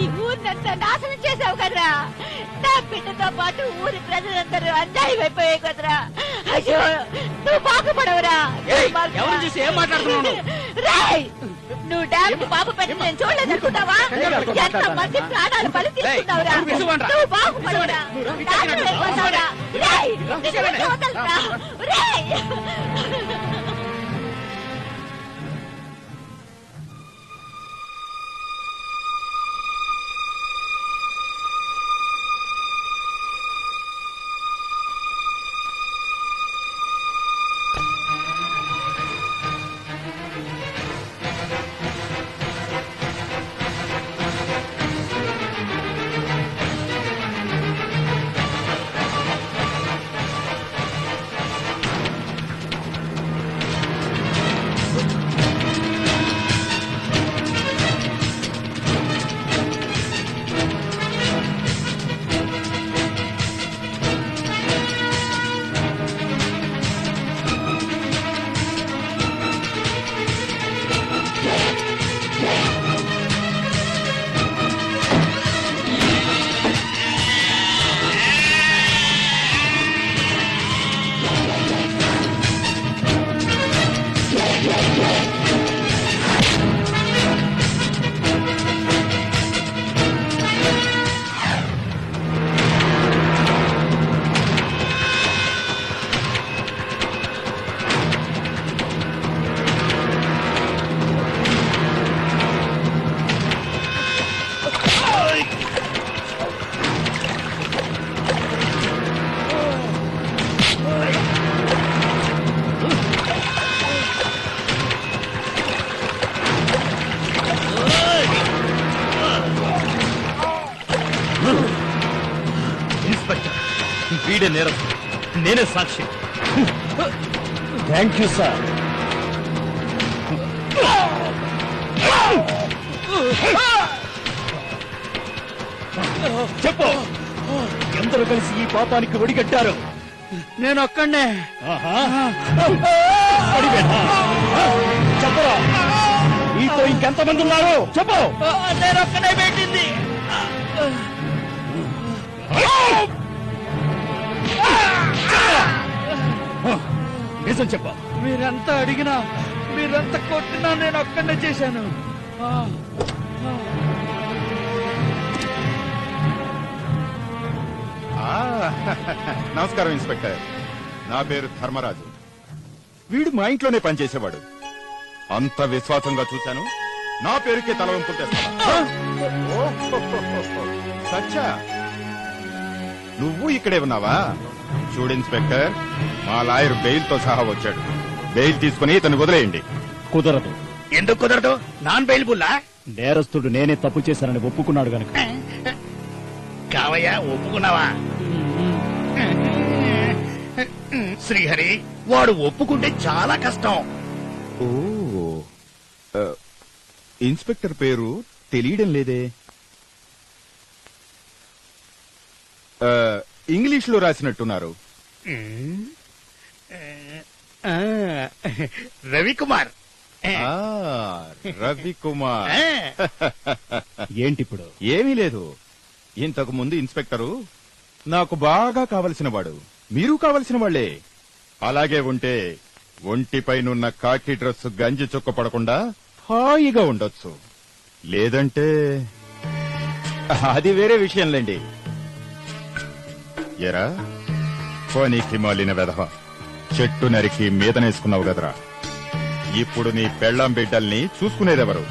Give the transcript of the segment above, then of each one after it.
ఈ ఊరినంతా నాశనం చేసావు కదరా. నా బిడ్డతో పాటు ఊరి ప్రజలందరూ అన్యాయం అయిపోయాయి కదరా. అయ్యో నువ్వు బాగుపడవురా. ఎవరు చూసి ఏం మాట్లాడుతున్నావు? రాయ్, నువ్వు డ్యామ్ బాబు పెట్టి నేను చూడలేదనుకుంటావా? ఎంత మంది ప్రాణాలు బలి తీసుకున్నావురా. నువ్వు బాగుపడవురా. నాశనం అయిపోతావురా. రాయ్, నిన్ను వదలరా. రాయ్. వీడే నేరస్తుడు, నేనే సాక్షి. Thank you sir. చెప్పు, ఎందరూ కలిసి ఈ పాపానికి ఒడిగట్టారు? నేను ఒక్కడే. చెప్పరా, నీతో ఇంకెంతమంది ఉన్నారు? చెప్పు. నేను ఒక్కడే పెట్టింది. నిజం చెప్పు. మీరంతా అడిగినా, మీరంతా కొట్టినా నేను ఒక్కడే చేశాను. నమస్కారం ఇన్స్పెక్టర్. నా పేరు ధర్మరాజు. వీడు మా ఇంట్లోనే పనిచేసేవాడు. అంత విశ్వాసంగా చూశాను, నా పేరుకే తలవంపులు తెస్తాను. సచ్చా, నువ్వు ఇక్కడే ఉన్నావా? చూడు ఇన్స్పెక్టర్, మా లాయర్ బెయిల్ తో సహా వచ్చాడు. బెయిల్ తీసుకుని ఇతను వదిలేయండి. కుదరదు. ఎందుకు కుదరదు? నాన్ బెయిలబుల్లా? నేరస్తుడు నేనే తప్పు చేశానని ఒప్పుకున్నాడు గనుక. కావయ్యా, ఒప్పుకున్నావా? శ్రీహరి, వాడు ఒప్పుకుంటే చాలా కష్టం. ఓ, ఇన్స్పెక్టర్ పేరు తెలియడం లేదే. ఇంగ్లీష్ లో రాసినట్టున్నారు. రవికుమార్. రవికుమార్. ఏంటిప్పుడు? ఏమీ లేదు. ఇంతకు ముందు ఇన్స్పెక్టరు నాకు బాగా కావలసిన వాడు. మీరు కావలసిన వాళ్లే. అలాగే ఉంటే ఒంటిపైనున్న కాకి డ్రెస్ గంజి చుక్క పడకుండా హాయిగా ఉండొచ్చు. లేదంటే అది వేరే విషయంలేండి. ఎరా, పోనీకి మాలిన వెధవ, చెట్టు నరికి మీదనేసుకున్నావు కదరా. ఇప్పుడు నీ పెళ్ళాం బిడ్డల్ని చూసుకునేదెవరు?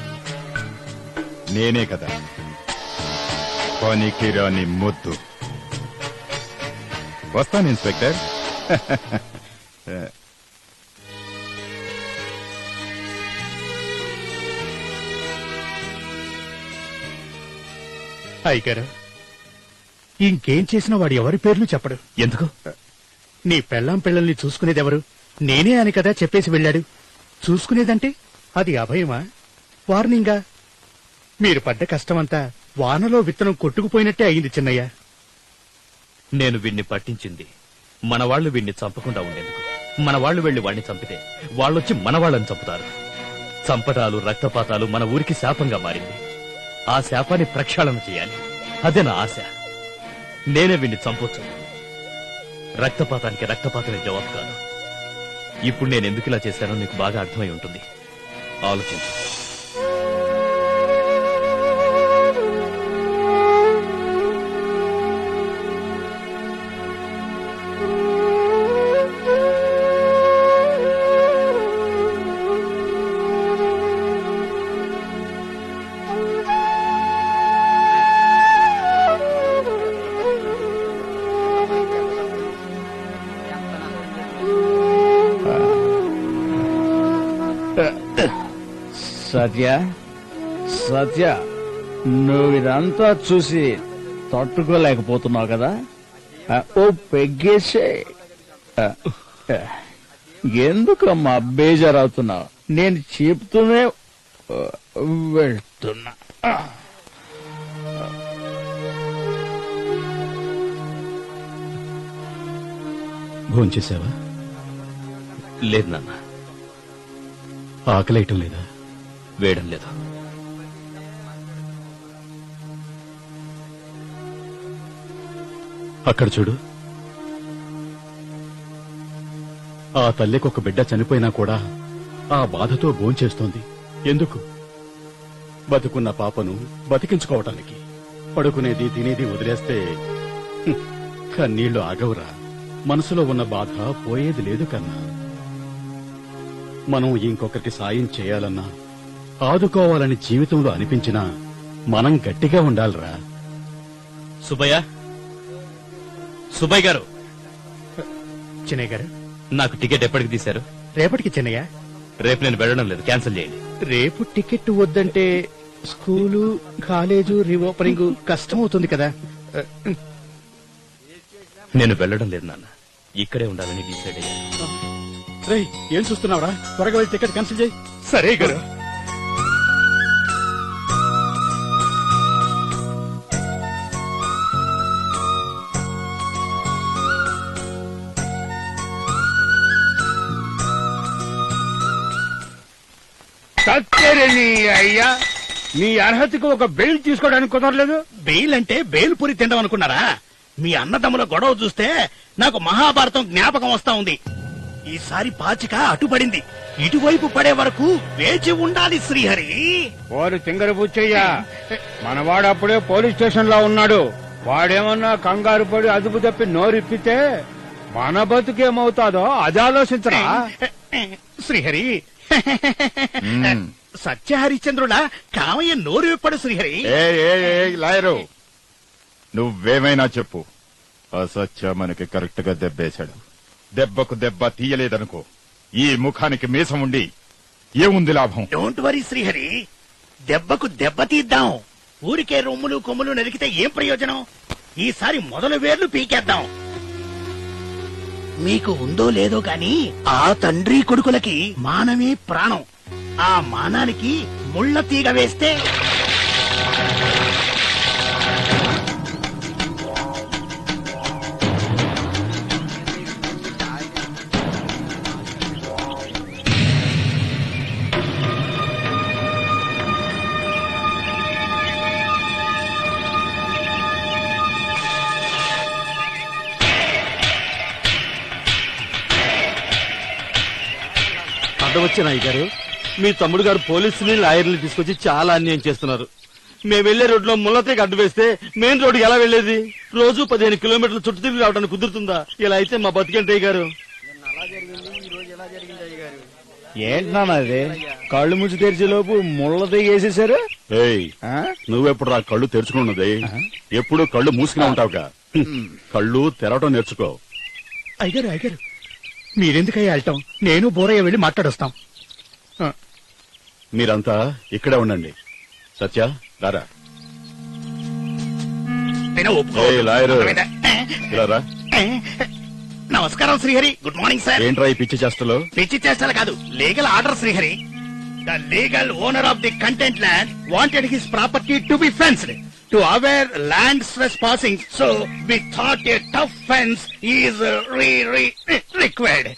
నేనే కదా. పోనీకి రాని ముద్దు. వస్తాను ఇన్స్పెక్టర్. అయ్యగారు, ఇంకేం చేసినా వాడు ఎవరి పేర్లు చెప్పడు. ఎందుకు? నీ పెళ్ళాం పిల్లల్ని చూసుకునేదెవరు? నేనే అని కదా చెప్పేసి వెళ్ళాడు. చూసుకునేదంటే అది అభయమా, వార్నింగా? మీరు పడ్డ కష్టమంతా వానలో విత్తనం కొట్టుకుపోయినట్టే అయింది చిన్నయ్య. నేను వీణ్ణి పట్టించింది మనవాళ్లు వీణ్ణి చంపకుండా ఉండేందుకు. మనవాళ్లు వెళ్లి వాణ్ణి చంపితే వాళ్ళొచ్చి మనవాళ్లని చంపుతారు. చంపటాలు, రక్తపాతాలు మన ఊరికి శాపంగా మారింది. ఆ శాపాన్ని ప్రక్షాళన చేయాలి. అదే నా ఆశ. నేనే వీణ్ణి చంపొచ్చు. రక్తపాతానికి రక్తపాతమే జవాబు కాదు. ఇప్పుడు నేను ఎందుకు ఇలా చేశానో నీకు బాగా అర్థమై ఉంటుంది. ఆలోచించు. సత్య నువ్వు ఇదంతా చూసి తట్టుకోలేకపోతున్నావు కదా, ఓ పెగ్గేసే. ఎందుకమ్మా బేజారవుతున్నావు? నేను చెప్తూనే వెళ్తున్నా. భోంచేసావా? లేదు నాన్న. ఆకలేయటం లేదా? వేయడం లేదు. అక్కడ చూడు, ఆ తల్లికి ఒక బిడ్డ చనిపోయినా కూడా ఆ బాధతో భోంచేస్తోంది. ఎందుకు? బతుకున్న పాపను బతికించుకోవటానికి. పడుకునేది తినేది వదిలేస్తే కన్నీళ్లు ఆగవురా. మనసులో ఉన్న బాధ పోయేది లేదు కన్నా. మనం ఇంకొకరికి సాయం చేయాలన్నా, ఆదుకోవాలని జీవితంలో అనిపించినా మనం గట్టిగా ఉండాలిరా. సుబ్బయ్య, సుబ్బయ్య గారు. చిన్నయ్య గారు, నాకు టికెట్ ఎప్పటికి తీశారు? రేపటికి చిన్నయ్య. రేపు నేను వెళ్ళడం లేదు, క్యాన్సిల్ చేయండి. రేపు టికెట్ వద్దంటే స్కూలు కాలేజు రీఓపెనింగ్ కష్టం అవుతుంది కదా. నేను వెళ్ళడం లేదు నాన్న, ఇక్కడే ఉండాలని డిసైడ్ అయ్యాను. రేయ్, ఏం చూస్తున్నావురా? త్వరగా వెళ్ళి టికెట్ క్యాన్సిల్ చేయి. సరే గారు. అయ్యా, నీ అర్హతకు ఒక బెయిల్ తీసుకోవడానికి కుదరలేదు. బెయిల్ అంటే బేల్పూరి తిండం అనుకున్నారా? మీ అన్నదమ్ముల గొడవ చూస్తే నాకు మహాభారతం జ్ఞాపకం వస్తా ఉంది. ఈసారి పాచిక అటుపడింది. ఇటువైపు పడే వరకు వేచి ఉండాలి శ్రీహరి. వారు తింగర బుచ్చయ్యా, మనవాడు అప్పుడే పోలీస్ స్టేషన్ లో ఉన్నాడు. వాడేమన్నా కంగారు పడి అదుపు తప్పి నోరిప్పితే మన బతుకేమవుతాదో అది ఆలోచించరా. శ్రీహరి, సత్యహరిశ్చంద్రుడా కామయ్య నోరు విప్పడు శ్రీహరి. లాయరు, నువ్వేమైనా చెప్పు, అసత్య మనకి కరెక్ట్ గా దెబ్బేశాడు. దెబ్బకు దెబ్బ తీయలేదనుకో, ఈ ముఖానికి మీసం ఉండి ఏముంది లాభం? డోంట్ వరీ శ్రీహరి, దెబ్బకు దెబ్బ తీద్దాం. ఊరికే రొమ్ములు కొమ్ములు నరికితే ఏం ప్రయోజనం? ఈసారి మొదలు వేర్లు పీకేద్దాం. మీకు ఉందో లేదో గాని ఆ తండ్రి కొడుకులకి మానమే ప్రాణం. ఆ మానానికి ముళ్ళ తీగ వేస్తే వచ్చిన అయ్యగారు, మీ తమ్ముడు గారు పోలీసుని లాయర్ని తీసుకొచ్చి చాలా అన్యాయం చేస్తున్నారు. మేము వెళ్లే రోడ్లో ముళ్ళతీగ అడ్డు వేస్తే మెయిన్ రోడ్డు ఎలా వెళ్లేది? రోజు 15 కిలోమీటర్లు చుట్టూ తిరిగి రావడానికి కుదురుతుందా? ఇలా అయితే మా బతికేంటి అయ్యగారు? ఏంటన్నా అది? కళ్ళు ముచ్చి తెరిచే లోపు ముళ్ళతీగ వేసేశారు. నువ్వెప్పుడు రా కళ్ళు తెరుచుకున్నది? ఎప్పుడు కళ్ళు మూసుకునే ఉంటావుగా. కళ్ళు తెరవటం నేర్చుకో. అయ్యారు అయ్యారు, మీరెందుకయ్యా వెళ్ళటం? నేను బోరయ్య వెళ్ళి మాట్లాడొస్తాం. మీరంతా ఇక్కడే ఉండండి. సత్య రారా. లాయరు ఇలా రా. నమస్కారం శ్రీహరి. Good morning sir. ఏంట్రా ఈ పిచ్చి చేష్టలు? పిచ్చి చేష్టలు కాదు, legal order Srihari. The legal owner of the content land wanted his property to be fenced to avoid land trespassing, so we thought a tough fence is required.